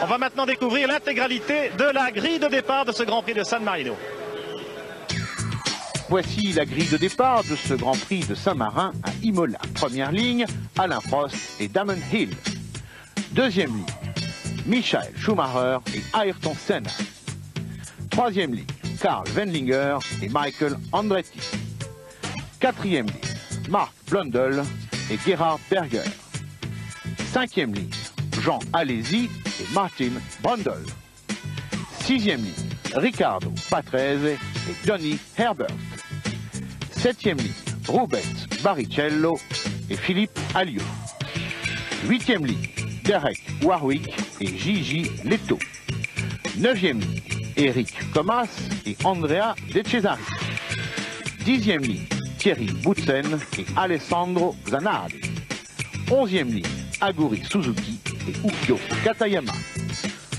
On va maintenant découvrir l'intégralité de la grille de départ de ce Grand Prix de San Marino. Voici la grille de départ de ce Grand Prix de Saint-Marin à Imola. Première ligne, Alain Prost et Damon Hill. Deuxième ligne, Michael Schumacher et Ayrton Senna. Troisième ligne, Karl Wendlinger et Michael Andretti. Quatrième ligne, Mark Blundell et Gerhard Berger. Cinquième ligne, Jean Alesi et Martin Brundle. Sixième ligne, Riccardo Patrese et Johnny Herbert. Septième ligne, Rubens Barrichello et Philippe Alliot. Huitième ligne, Derek Warwick et Gigi Leto. Neuvième ligne, Eric Comas et Andrea De Cesari. Dixième ligne, Thierry Boutsen et Alessandro Zanardi. Onzième ligne, Aguri Suzuki et Ukyo Katayama.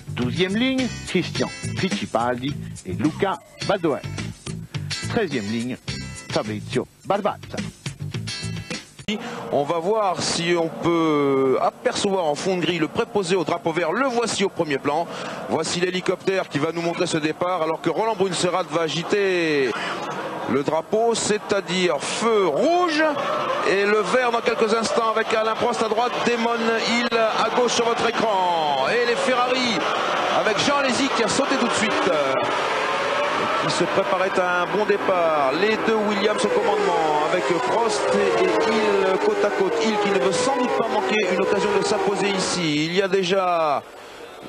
Douzième ligne, Christian Fittipaldi et Luca Badoer. 13e ligne, Fabrizio Barbazza. On va voir si on peut apercevoir en fond de grille le préposé au drapeau vert. Le voici au premier plan. Voici l'hélicoptère qui va nous montrer ce départ alors que Roland Brunserrat va agiter le drapeau, c'est-à-dire feu rouge et le vert dans quelques instants avec Alain Prost à droite, Damon Hill à gauche sur votre écran. Et les Ferrari avec Jean Alesi qui a sauté tout de suite. Qui se préparait à un bon départ. Les deux Williams au commandement avec Prost et Hill côte à côte. Hill qui ne veut sans doute pas manquer une occasion de s'imposer ici. Il y a déjà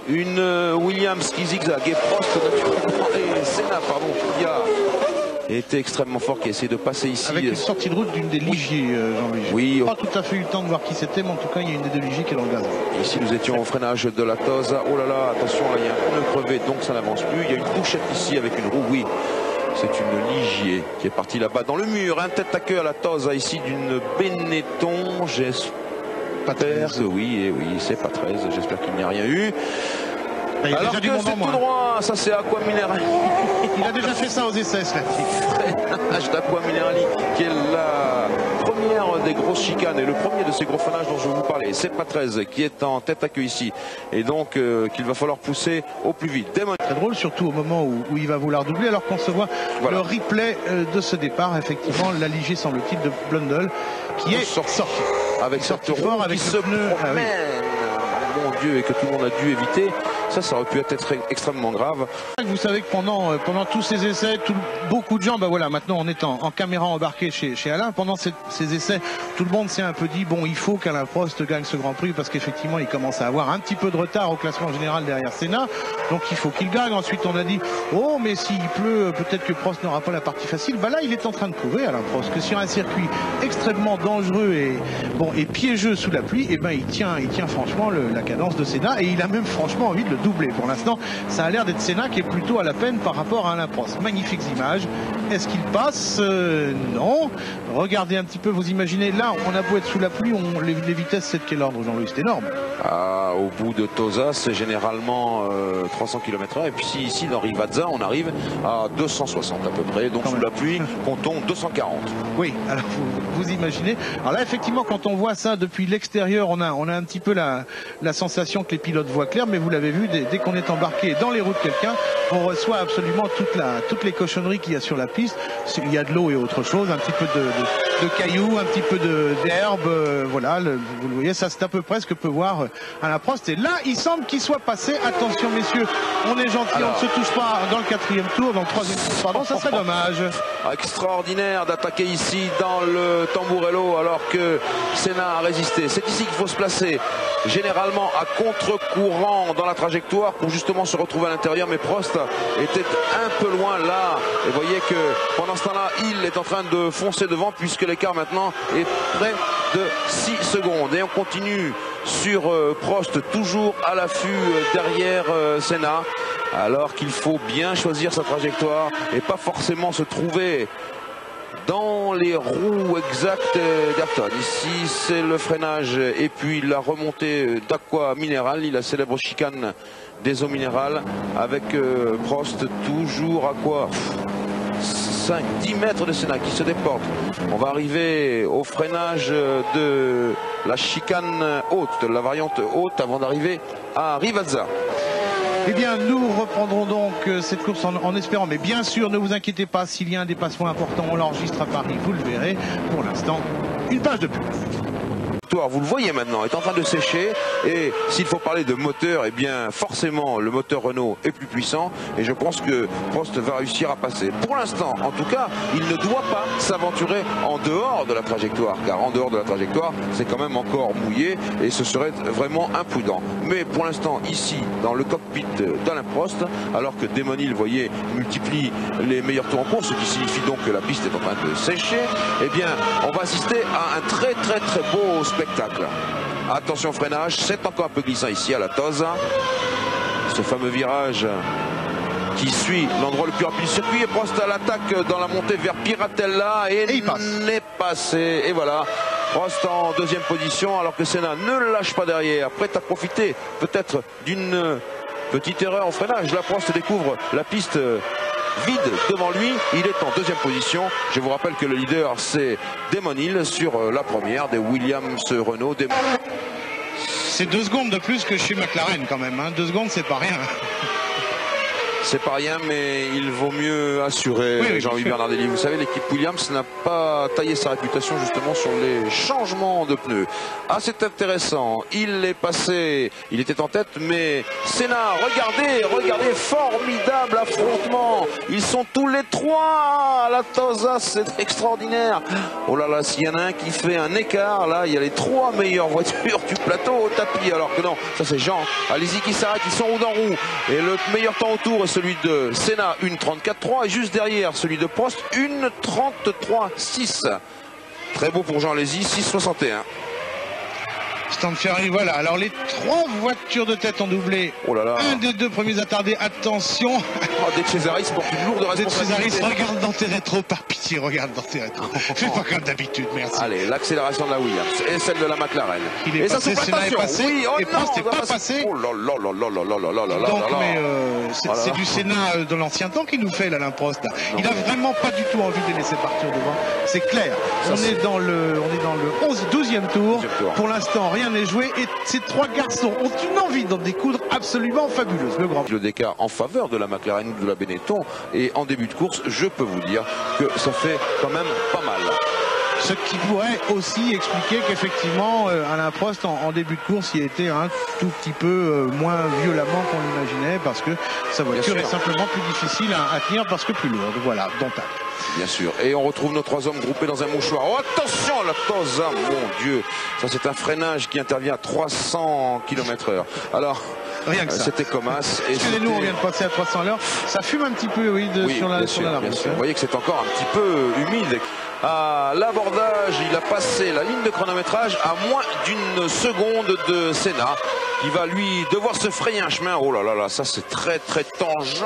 une Williams qui zigzague et Prost naturellement et Senna pardon qui a été extrêmement fort, qui a essayé de passer ici. Avec une sortie de route d'une des Ligier, Jean-Louis. Oui. Pas tout à fait eu le temps de voir qui c'était, mais en tout cas, il y a une des deux Ligier qui est dans le gaz. Ici, nous étions au freinage de la Tosa. Oh là là, attention, là, il y a un pneu crevé, donc ça n'avance plus. Il y a une couchette ici avec une roue, oui. C'est une Ligier qui est partie là-bas dans le mur. Un tête à queue à la Tosa ici d'une Benetton. J'espère. Oui, et oui, c'est pas 13. J'espère qu'il n'y a rien eu. Alors que c'est tout droit, ça c'est Aqua Minerali. Il a déjà fait ça aux essais, ce freinage d'Aqua Minerali, qui est la première des grosses chicanes et le premier de ces gros freinages dont je vous parlais. C'est pas 13 qui est en tête à queue ici et donc qu'il va falloir pousser au plus vite. Très drôle, surtout au moment où il va vouloir doubler, alors qu'on se voit le replay de ce départ. Effectivement, la Ligier semble-t-il de Blundell qui est sorti. Avec cette roue qui se promène. Mon Dieu, et que tout le monde a dû éviter. Ça aurait pu être extrêmement grave. Vous savez que pendant tous ces essais, beaucoup de gens, voilà, maintenant on est en caméra embarquée chez Alain. Pendant ces essais, tout le monde s'est un peu dit, bon, il faut qu'Alain Prost gagne ce Grand Prix parce qu'effectivement, il commence à avoir un petit peu de retard au classement général derrière Senna. Donc il faut qu'il gagne. Ensuite, on a dit, oh, mais s'il pleut, peut-être que Prost n'aura pas la partie facile. Là, il est en train de prouver, Alain Prost, que sur un circuit extrêmement dangereux et piégeux sous la pluie, il tient franchement la cadence de Senna et il a même franchement envie de le doubler. Pour l'instant, ça a l'air d'être Senna qui est plutôt à la peine par rapport à Alain Prost. Magnifiques images. Est-ce qu'il passe? Non. Regardez un petit peu, vous imaginez, là, on a beau être sous la pluie, les vitesses, c'est de quel ordre, Jean-Louis? C'est énorme. Au bout de Tosa, c'est généralement 300 km/h. Et puis ici, dans Rivazza, on arrive à 260 à peu près. Donc sous la pluie, comptons 240. Oui, alors vous imaginez. Alors là, effectivement, quand on voit ça depuis l'extérieur, on a un petit peu la sensation que les pilotes voient clair, mais vous l'avez vu, dès qu'on est embarqué dans les roues de quelqu'un, on reçoit absolument toutes les cochonneries qu'il y a sur la piste. Il y a de l'eau et autre chose, un petit peu de cailloux, un petit peu d'herbe, voilà, vous le voyez, ça c'est à peu près ce que peut voir Alain Prost. Et là, il semble qu'il soit passé. Attention messieurs, on est gentil, on ne se touche pas dans le 4e tour, dans le 3e tour, pardon, ça serait dommage. Extraordinaire d'attaquer ici dans le Tamburello alors que Senna a résisté. C'est ici qu'il faut se placer, généralement à contre-courant dans la trajectoire pour justement se retrouver à l'intérieur, mais Prost était un peu loin là. Et vous voyez que pendant ce temps-là, il est en train de foncer devant puisque l'écart maintenant est près de 6 secondes. Et on continue sur Prost, toujours à l'affût derrière Senna, alors qu'il faut bien choisir sa trajectoire et pas forcément se trouver dans les roues exactes d'Ayrton. Ici, c'est le freinage et puis la remontée d'Aqua Minerali, la célèbre chicane des eaux minérales, avec Prost toujours à quoi 5-10 mètres de Senna qui se déporte. On va arriver au freinage de la chicane haute, de la variante haute, avant d'arriver à Rivazza. Eh bien, nous reprendrons donc cette course en espérant, mais bien sûr, ne vous inquiétez pas, s'il y a un dépassement important, on l'enregistre à Paris, vous le verrez. Pour l'instant, une page de pub. Vous le voyez maintenant, est en train de sécher, et s'il faut parler de moteur, eh bien forcément le moteur Renault est plus puissant, et je pense que Prost va réussir à passer. Pour l'instant, en tout cas, il ne doit pas s'aventurer en dehors de la trajectoire, car en dehors de la trajectoire, c'est quand même encore mouillé, et ce serait vraiment imprudent. Mais pour l'instant, ici, dans le cockpit d'Alain Prost, alors que Damon Hill, vous voyez, multiplie les meilleurs tours en course, ce qui signifie donc que la piste est en train de sécher, eh bien, on va assister à un très beau spectacle. Attention freinage, c'est encore un peu glissant ici à la Tosa. Ce fameux virage qui suit l'endroit le plus rapide du circuit, et Prost à l'attaque dans la montée vers Piratella et il n'est passé. Et voilà, Prost en deuxième position alors que Senna ne lâche pas derrière, prêt à profiter peut-être d'une petite erreur en freinage. Là Prost découvre la piste vide devant lui, il est en deuxième position. Je vous rappelle que le leader c'est Damon Hill sur la première des Williams Renault. C'est 2 secondes de plus que chez McLaren quand même, hein. 2 secondes c'est pas rien. C'est pas rien, mais il vaut mieux assurer, oui, Jean-Louis Bernardelli. Vous savez, l'équipe Williams n'a pas taillé sa réputation justement sur les changements de pneus. Ah, c'est intéressant. Il est passé, il était en tête, mais Senna, regardez, formidable affrontement. Ils sont tous les trois à la Tosa, c'est extraordinaire. Oh là là, s'il y en a un qui fait un écart, là, il y a les 3 meilleures voitures du plateau au tapis. Alors que non, ça c'est Jean. Allez-y qui s'arrête, ils sont roue dans roue. Et le meilleur temps autour est celui de Senna, 1:34.3, et juste derrière celui de Prost, 1:33.6. Très beau pour Jean Lézy, 6:61. Stand Ferrari, voilà. Alors les 3 voitures de tête ont doublé. Oh là là. Un des 2 premiers attardés, attention. Oh, De Cesaris porte une lourde responsabilité. De Cesaris, regarde dans tes rétros, par pitié, regarde dans tes rétros. Fais pas comme d'habitude, merci. Allez, l'accélération de la Williams et celle de la McLaren. Il est passé, Senna est passé, oui, oh et Prost n'est pas passé. Oh là là là là là là là là là. Donc, mais c'est du Senna de l'ancien temps qui nous fait l'Alain Prost. Il a vraiment pas du tout envie de les laisser partir devant. C'est clair. On est dans le 12e tour. Pour l'instant, rien n'est joué. Et ces 3 garçons ont une envie d'en découdre absolument fabuleuse. Le grand le d'écart en faveur de la McLaren ou de la Benetton. Et en début de course, je peux vous dire que ça fait quand même pas mal. Ce qui pourrait aussi expliquer qu'effectivement, Alain Prost, en début de course, il était un tout petit peu moins violemment qu'on l'imaginait, parce que sa voiture est simplement plus difficile à tenir, parce que plus lourde. Voilà, dont acte. Bien sûr. Et on retrouve nos 3 hommes groupés dans un mouchoir. Oh, attention, la Tosa, mon Dieu. Ça, c'est un freinage qui intervient à 300 km/h. Alors, c'était Comas. Excusez-nous, on vient de passer à 300 à l'heure. Ça fume un petit peu, sur la route. Vous voyez que c'est encore un petit peu humide. À l'abordage, il a passé la ligne de chronométrage à moins d'1 seconde de Senna, qui va lui devoir se frayer un chemin. Oh là là là, ça c'est très tangent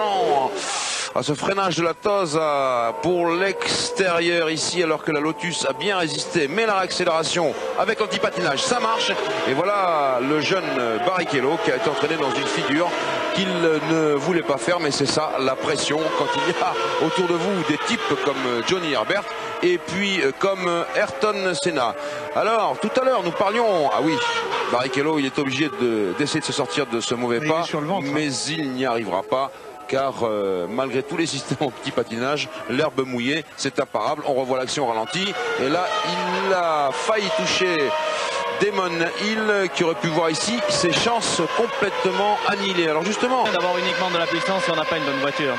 à ce freinage de la Tosa pour l'extérieur ici, alors que la Lotus a bien résisté, mais la réaccélération avec l'antipatinage, ça marche. Et voilà le jeune Barrichello qui a été entraîné dans une figure qu'il ne voulait pas faire, mais c'est ça la pression quand il y a autour de vous des types comme Johnny Herbert et puis comme Ayrton Senna. Alors tout à l'heure nous parlions, ah oui, Barrichello il est obligé d'essayer de se sortir de ce mauvais pas, mais il n'y arrivera pas. Car malgré tous les systèmes au petit patinage, l'herbe mouillée, c'est imparable. On revoit l'action au ralenti. Et là, il a failli toucher Damon Hill, qui aurait pu voir ici ses chances complètement annihilées. Alors justement, d'avoir uniquement de la puissance si on n'a pas une bonne voiture.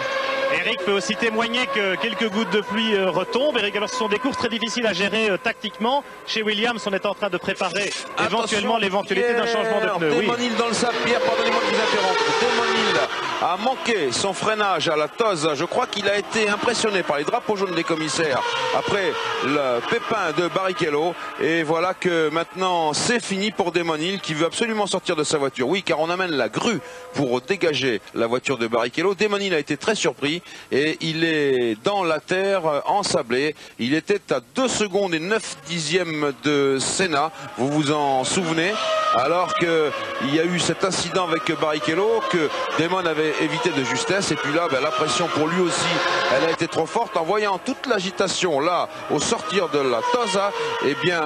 Eric peut aussi témoigner que quelques gouttes de pluie retombent. Eric, alors ce sont des courses très difficiles à gérer tactiquement. Chez Williams, on est en train de préparer éventuellement l'éventualité d'un changement de pneu. Damon Hill dans le sable. Pierre, pardonnez-moi de vous interrompre. Damon Hill a manqué son freinage à la Tosa. Je crois qu'il a été impressionné par les drapeaux jaunes des commissaires après le pépin de Barrichello. Et voilà que maintenant c'est fini pour Damon Hill qui veut absolument sortir de sa voiture. Oui, car on amène la grue pour dégager la voiture de Barrichello. Damon Hill a été très surpris. Et il est dans la terre ensablée. Il était à 2 secondes et 9 dixièmes de Senna, vous vous en souvenez, alors qu'il y a eu cet incident avec Barrichello que Damon avait évité de justesse. Et puis là, la pression pour lui aussi, elle a été trop forte. En voyant toute l'agitation là au sortir de la Tosa, eh bien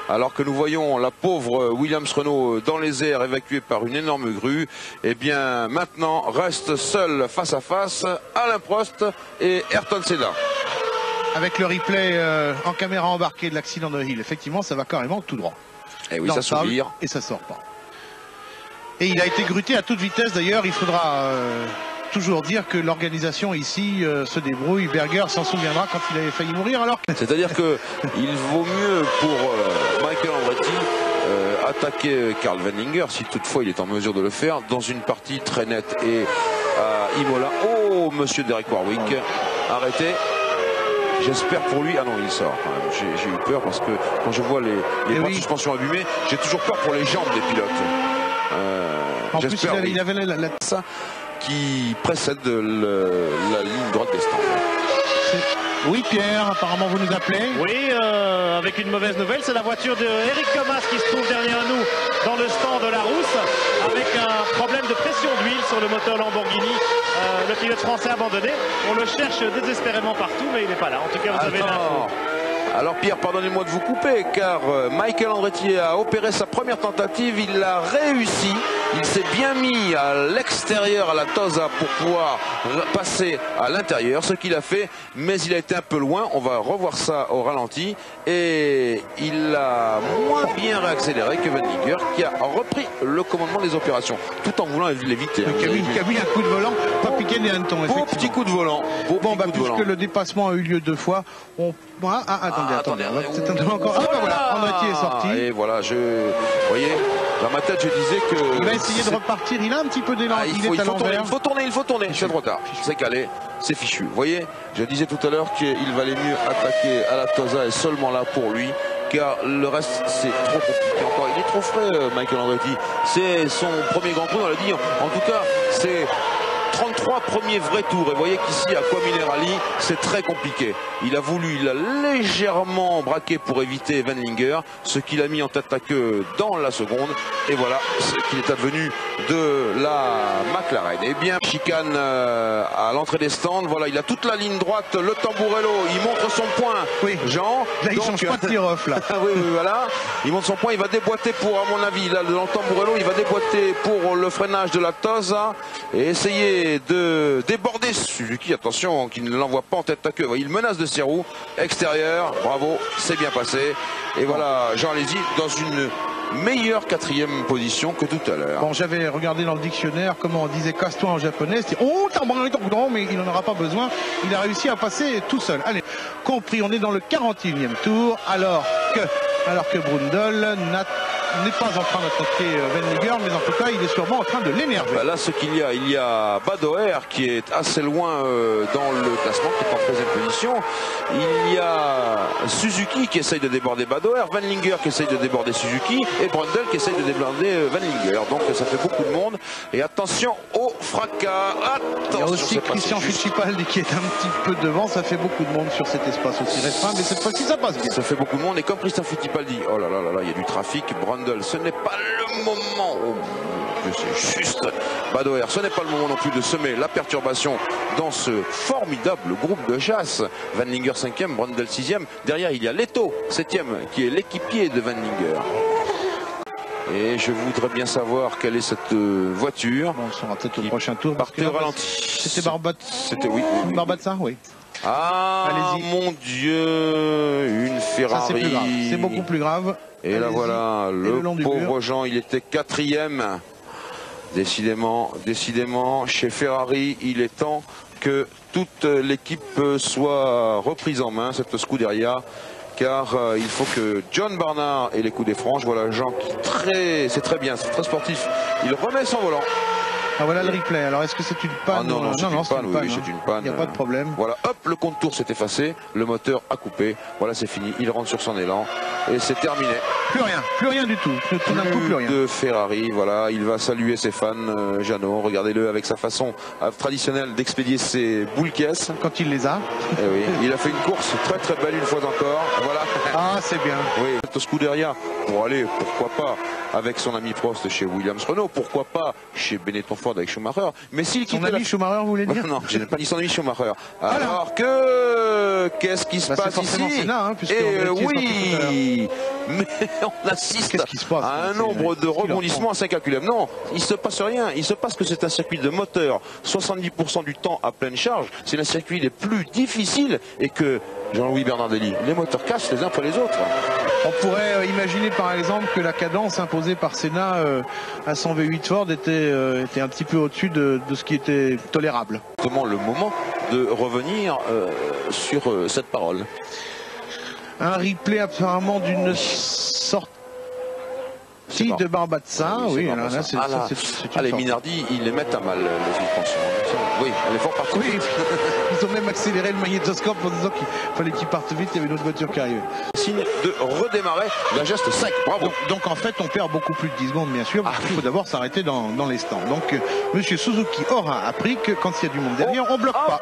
alors que nous voyons la pauvre Williams-Renault dans les airs évacuée par une énorme grue. Et bien maintenant reste seul face à face Alain Prost et Ayrton Senna. Avec le replay en caméra embarquée de l'accident de Hill, effectivement ça va carrément tout droit. Et oui, ça s'ouvre. Et ça sort pas. Et il a été gruté à toute vitesse d'ailleurs. Il faudra toujours dire que l'organisation ici se débrouille. Berger s'en souviendra quand il avait failli mourir. Alors c'est-à-dire qu'il vaut mieux pour Michael Andretti attaquer Karl Wendlinger, si toutefois il est en mesure de le faire, dans une partie très nette. Et à Imola, oh monsieur Derek Warwick, arrêtez. J'espère pour lui, ah non il sort quand même, j'ai eu peur parce que quand je vois les points de suspension abîmés, j'ai toujours peur pour les jambes des pilotes. En plus il avait ça qui précède la ligne droite des stands. Oui Pierre, apparemment vous nous appelez. Oui, avec une mauvaise nouvelle, c'est la voiture de Eric Thomas qui se trouve derrière nous dans le stand de la Rousse avec un problème de pression d'huile sur le moteur Lamborghini. Le pilote français abandonné, on le cherche désespérément partout mais il n'est pas là. En tout cas vous avez l'info. Alors Pierre, pardonnez-moi de vous couper car Michael Andretti a opéré sa première tentative, il l'a réussi, il s'est bien mis à l'extérieur à la Tosa pour pouvoir passer à l'intérieur, ce qu'il a fait, mais il a été un peu loin, on va revoir ça au ralenti et il a moins bien réaccéléré que Wendlinger qui a repris le commandement des opérations tout en voulant l'éviter. Qui a mis un coup de volant, pas piqué des hannetons. Beau petit coup de volant. Puisque le dépassement a eu lieu 2 fois, on... attendez. C'est encore... voilà, Andretti est sorti. Et voilà, vous voyez, dans ma tête je disais que... Il va essayer de repartir, il a un petit peu d'élan, il faut tourner, c'est trop tard, c'est calé, c'est fichu. Vous voyez, je disais tout à l'heure qu'il valait mieux attaquer à la Tosa et seulement là pour lui, car le reste c'est trop compliqué encore. Il est trop frais Michael Andretti, c'est son premier grand tour, on l'a dit, en tout cas c'est 33 premiers vrais tours et vous voyez qu'ici à Qua Minerali c'est très compliqué. Il a légèrement braqué pour éviter Wendlinger, ce qu'il a mis en tête à queue dans la seconde et voilà ce qu'il est advenu de la McLaren. Et bien chicane à l'entrée des stands, voilà il a toute la ligne droite, le Tamburello, il montre son point. Oui. Jean, là il change pas de tir-off là. oui, voilà, il montre son point, il va déboîter pour, à mon avis, là dans le Tamburello, il va déboîter pour le freinage de la Tosa et essayer de déborder Suzuki, attention qu'il ne l'envoie pas en tête à queue, il menace de ses roues, extérieur, bravo, c'est bien passé et voilà Jean Alesi dans une meilleure 4e position que tout à l'heure. Bon, j'avais regardé dans le dictionnaire comment on disait casse-toi en japonais, c'était oh mais il n'en aura pas besoin, il a réussi à passer tout seul. Allez, compris, on est dans le 41e tour alors que Brundle n'est pas en train d'attaquer Wendlinger, mais en tout cas il est sûrement en train de l'énerver. Là ce qu'il y a, il y a Badoer qui est assez loin dans le classement, qui est en 13e position. Il y a Suzuki qui essaye de déborder Badoer, Wendlinger qui essaye de déborder Suzuki et Brundle qui essaye de déborder Wendlinger. Donc ça fait beaucoup de monde et attention au fracas. Il y a aussi Christian Fittipaldi qui est un petit peu devant, ça fait beaucoup de monde sur cet espace aussi restreint, mais cette fois-ci ça passe bien. Ça fait beaucoup de monde et comme Christian Fittipaldi, oh là là là là, il y a du trafic. Brundle, ce n'est pas le moment, c'est juste Badoer, ce n'est pas le moment non plus de semer la perturbation dans ce formidable groupe de chasse. Wendlinger 5e, Brundle 6e, derrière il y a Leto 7e qui est l'équipier de Wendlinger. Et je voudrais bien savoir quelle est cette voiture. Bon, on sera peut-être au prochain tour. Partait au ralenti. C'était Barbat. C'était oui. Barbatza, oui. Ah mon Dieu, une Ferrari. Ça c'est plus grave, c'est beaucoup plus grave. Et là voilà, le pauvre Jean, il était 4e. Décidément, chez Ferrari, il est temps que toute l'équipe soit reprise en main, cette Scuderia. Car il faut que John Barnard ait les coups des franges. Voilà Jean qui c'est très bien, c'est très sportif. Il remet son volant. Ah voilà le replay, alors est-ce que c'est une panne? Non, c'est une panne, oui, c'est une panne. Il n'y a pas de problème. Voilà, hop, le compte-tour s'est effacé, le moteur a coupé, voilà c'est fini, il rentre sur son élan et c'est terminé. Plus rien du tout, tout d'un coup plus rien. De Ferrari, voilà, il va saluer ses fans, Jeannot, regardez-le avec sa façon traditionnelle d'expédier ses boules caisses. Quand il les a. Et oui, il a fait une course très très belle une fois encore, voilà. Ah c'est bien. Oui, Scuderia, pour aller, pourquoi pas, avec son ami Prost chez Williams-Renault, pourquoi pas chez Benetton Ford avec Schumacher, mais s'il son ami Schumacher, vous voulez dire? Non, je n'ai pas dit son ami Schumacher. Alors que qu'est-ce qui se passe ici? Senna, hein, et oui, mais on assiste qui se passe, à un nombre de rebondissements assez incalculable. Non, il se passe rien. Il se passe que c'est un circuit de moteur 70% du temps à pleine charge. C'est un circuit les plus difficiles et que Jean-Louis Bernardelli, les moteurs cassent les uns après les autres. On pourrait imaginer par exemple que la cadence imposée par Senna à son V8 Ford était un petit peu au-dessus de ce qui était tolérable. Comment le moment de revenir sur cette parole. Un replay apparemment d'une sorte de Barbazza. Oui, alors là, c'est allez, Minardi, ils les mettent à mal, les suspensions. Oui, elle est fort partout. Oui, ils ont même accéléré le magnétoscope en disant qu'il fallait qu'ils partent vite, il y avait une autre voiture qui arrivait. Signe de redémarrer, la geste sec, bravo. Donc en fait, on perd beaucoup plus de 10 secondes, bien sûr, parce qu'il faut d'abord s'arrêter dans les stands. Donc Monsieur Suzuki aura appris que quand il y a du monde derrière, on bloque pas.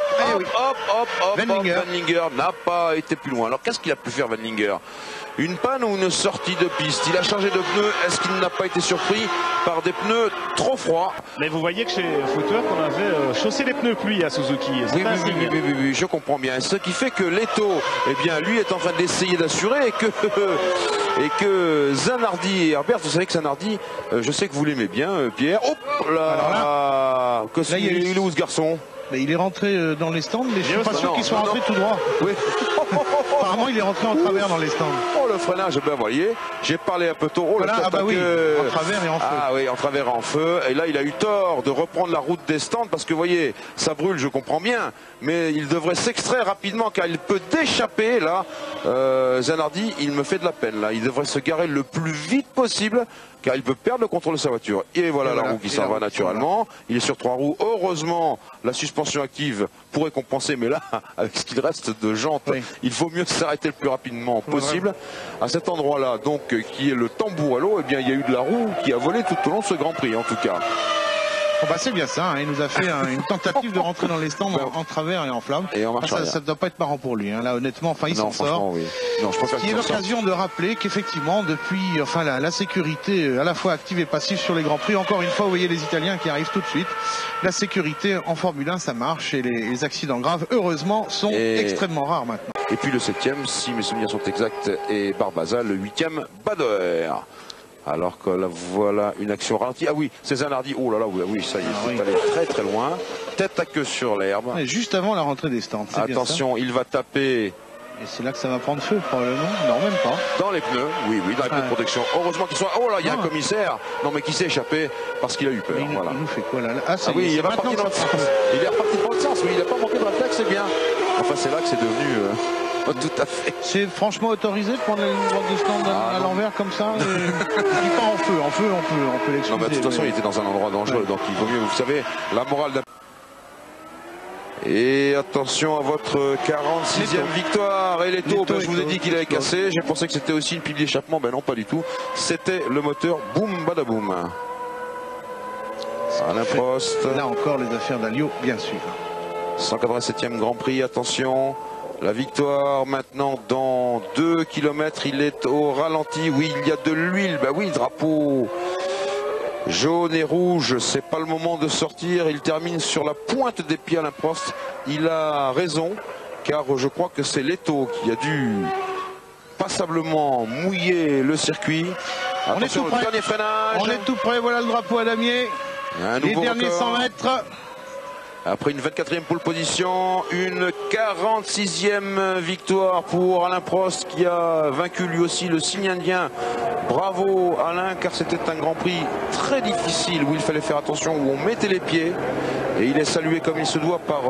Wendlinger n'a pas été plus loin. Alors qu'est-ce qu'il a pu faire, Wendlinger? Une panne ou une sortie de piste? Il a changé de pneus. Est-ce qu'il n'a pas été surpris par des pneus trop froids? Mais vous voyez que chez Footwork, on avait chaussé les pneus pluie à Suzuki. Oui, je comprends bien. Ce qui fait que Leto, eh bien, lui est en train d'essayer d'assurer et que Zanardi et Herbert, vous savez que Zanardi, je sais que vous l'aimez bien, Pierre. Hop là, il est où ce garçon? Mais il est rentré dans les stands, mais je suis pas sûr qu'il soit rentré tout droit. Oui. Apparemment, il est rentré en travers dans les stands. Oh, le freinage, ben voyez, j'ai parlé un peu tôt. Oh, voilà, ah bah oui, en travers et en feu. Ah oui, en travers et en feu. Et là, il a eu tort de reprendre la route des stands parce que, vous voyez, ça brûle, je comprends bien. Mais il devrait s'extraire rapidement car il peut d'échapper, là. Zanardi, il me fait de la peine, là. Il devrait se garer le plus vite possible car il peut perdre le contrôle de sa voiture. Et voilà la roue qui s'en va naturellement. Il est sur 3 roues. Heureusement, la suspension active pourrait compenser, mais là, avec ce qu'il reste de jantes, il faut mieux s'arrêter le plus rapidement possible. À cet endroit-là, donc, qui est le Tamburello, eh bien, il y a eu de la roue qui a volé tout au long de ce Grand Prix, en tout cas. Bon bah c'est bien ça, hein. Il nous a fait une tentative de rentrer dans les stands en travers et en flamme. Et ça ne doit pas être marrant pour lui, hein. Là honnêtement, enfin il s'en sort. Oui. Non, je préfère Ce qui est l'occasion de rappeler qu'effectivement depuis la sécurité à la fois active et passive sur les Grands Prix, encore une fois vous voyez les Italiens qui arrivent tout de suite. La sécurité en Formule 1 ça marche et les accidents graves heureusement sont extrêmement rares maintenant. Et puis le 7e, si mes souvenirs sont exacts, est Barbazza, le 8e Badoer. Alors que là, voilà une action ralentie. Ah oui, c'est Zanardi. Oh là là, oui, ça y est, c'est allé très très loin. Tête à queue sur l'herbe. Juste avant la rentrée des stands. Attention, il va taper. Et c'est là que ça va prendre feu, probablement. Non, même pas. Dans les pneus, oui, dans les pneus de protection. Heureusement qu'ils sont. Oh là, il y a un commissaire. Non, mais qui s'est échappé parce qu'il a eu peur. Il nous fait quoi là? Oui, il est reparti dans le sens. Il est reparti dans le sens, oui, il n'a pas manqué de réflexe, c'est bien. Enfin, c'est là que c'est devenu. Tout à fait. C'est franchement autorisé de prendre la ligne droite de stand à l'envers comme ça. Je dis pas en feu, on peut l'excuser. Non, mais de toute façon, il était dans un endroit dangereux, donc il vaut mieux, vous savez, la morale d'un. Et attention à votre 46e victoire. Et Leto, je vous ai dit qu'il avait cassé. J'ai pensé que c'était aussi une pile d'échappement. Ben non, pas du tout. C'était le moteur boum badaboum. Alain Prost. Là encore, les affaires d'Alliot, bien sûr. 187e Grand Prix, attention. La victoire maintenant dans 2 km, il est au ralenti. Oui, il y a de l'huile. Bah oui, drapeau jaune et rouge, c'est pas le moment de sortir. Il termine sur la pointe des pieds, Alain Prost. Il a raison, car je crois que c'est Leto qui a dû passablement mouiller le circuit. Attention, le dernier freinage. On est tout prêt, voilà le drapeau à damier. Les derniers 100 mètres. Après une 24e pole position, une 46e victoire pour Alain Prost qui a vaincu lui aussi le signe indien. Bravo Alain, car c'était un Grand Prix très difficile où il fallait faire attention, où on mettait les pieds. Et il est salué comme il se doit par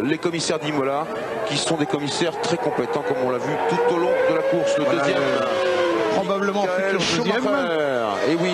les commissaires d'Imola, qui sont des commissaires très compétents comme on l'a vu tout au long de la course. Le deuxième, probablement futur deuxième. Et oui.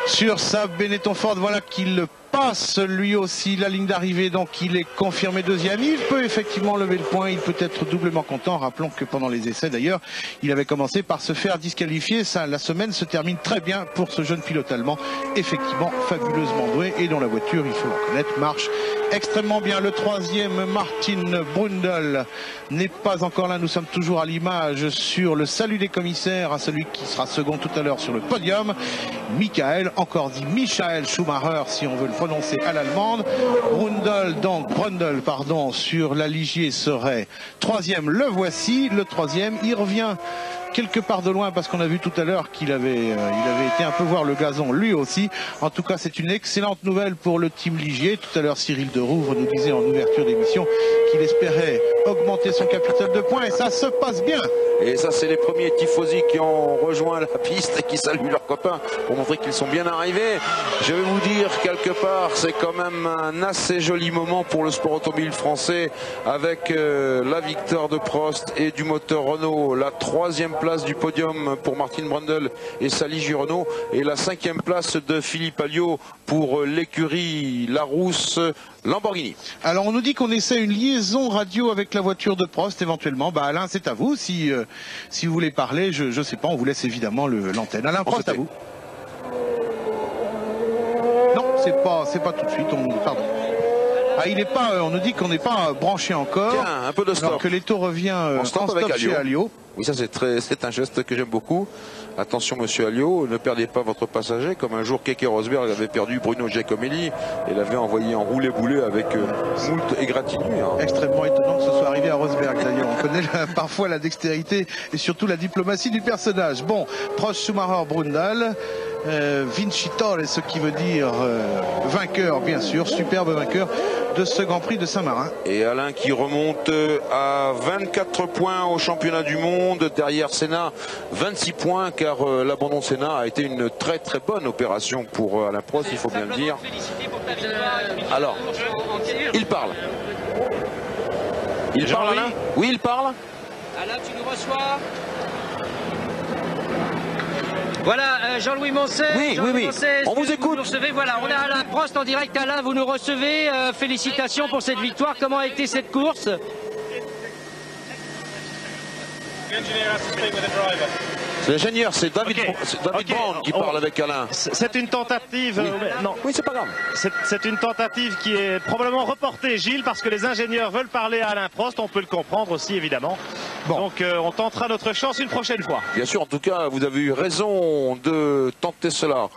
Sur sa Benetton Ford, voilà qu'il passe lui aussi la ligne d'arrivée, donc il est confirmé deuxième. Il peut effectivement lever le point, il peut être doublement content. Rappelons que pendant les essais d'ailleurs, il avait commencé par se faire disqualifier. La semaine se termine très bien pour ce jeune pilote allemand, effectivement fabuleusement doué et dont la voiture, il faut le reconnaître, marche extrêmement bien. Le troisième, Martin Brundle, n'est pas encore là. Nous sommes toujours à l'image sur le salut des commissaires à celui qui sera second tout à l'heure sur le podium. Michael, encore dit Michael Schumacher si on veut le prononcer. prononcé à l'allemande. Brundle, pardon, sur la Ligier serait troisième. Le voici, le troisième. Il revient quelque part de loin parce qu'on a vu tout à l'heure qu'il avait été un peu voir le gazon lui aussi. En tout cas, c'est une excellente nouvelle pour le team Ligier. Tout à l'heure, Cyril de Rouvre nous disait en ouverture d'émission qu'il espérait augmenter son capital de points et ça se passe bien. Et ça, c'est les premiers tifosi qui ont rejoint la piste et qui saluent leurs copains pour montrer qu'ils sont bien arrivés. Je vais vous dire, quelque part, c'est quand même un assez joli moment pour le sport automobile français avec la victoire de Prost et du moteur Renault, la troisième place du podium pour Martin Brundle et sa Ligier Renault et la cinquième place de Philippe Alliot pour l'écurie Larousse Lamborghini. Alors on nous dit qu'on essaie une liaison radio avec la voiture de Prost éventuellement. Bah Alain, c'est à vous si vous voulez parler. Je sais pas, on vous laisse évidemment l'antenne. Alain Prost, à vous. Non, c'est pas tout de suite. Pardon. Ah, il est pas. On nous dit qu'on n'est pas branché encore. Tiens, un peu de stop. Alors que Leto revient en stop avec chez Alliot. Oui, ça c'est un geste que j'aime beaucoup. Attention, monsieur Alliot, ne perdez pas votre passager, comme un jour Keke Rosberg avait perdu Bruno Giacomelli et l'avait envoyé en roulé-boulé avec moult égratignures. Extrêmement étonnant que ce soit arrivé à Rosberg d'ailleurs. On connaît parfois la dextérité et surtout la diplomatie du personnage. Bon, Prost, Schumacher, Brundle, Vincitore, ce qui veut dire vainqueur, bien sûr, superbe vainqueur de ce Grand Prix de Saint-Marin. Et Alain qui remonte à 24 points au championnat du monde, derrière Senna 26 points car l'abandon de Senna a été une très très bonne opération pour Alain Prost, il faut bien le dire. Alors, il parle. Il parle Alain ? Oui, il parle. Alain, tu nous reçois ? Voilà, Jean-Louis Moncet. Oui, Moncet, on vous écoute. Voilà, on est à Alain Prost en direct. Alain, vous nous recevez. Félicitations pour cette victoire. Comment a été cette course ? L'ingénieur, c'est David Brown qui parle avec Alain. C'est une tentative. Oui, c'est pas grave. C'est une tentative qui est probablement reportée, Gilles, parce que les ingénieurs veulent parler à Alain Prost. On peut le comprendre aussi, évidemment. Bon. Donc, on tentera notre chance une prochaine fois. Bien sûr, en tout cas, vous avez eu raison de tenter cela.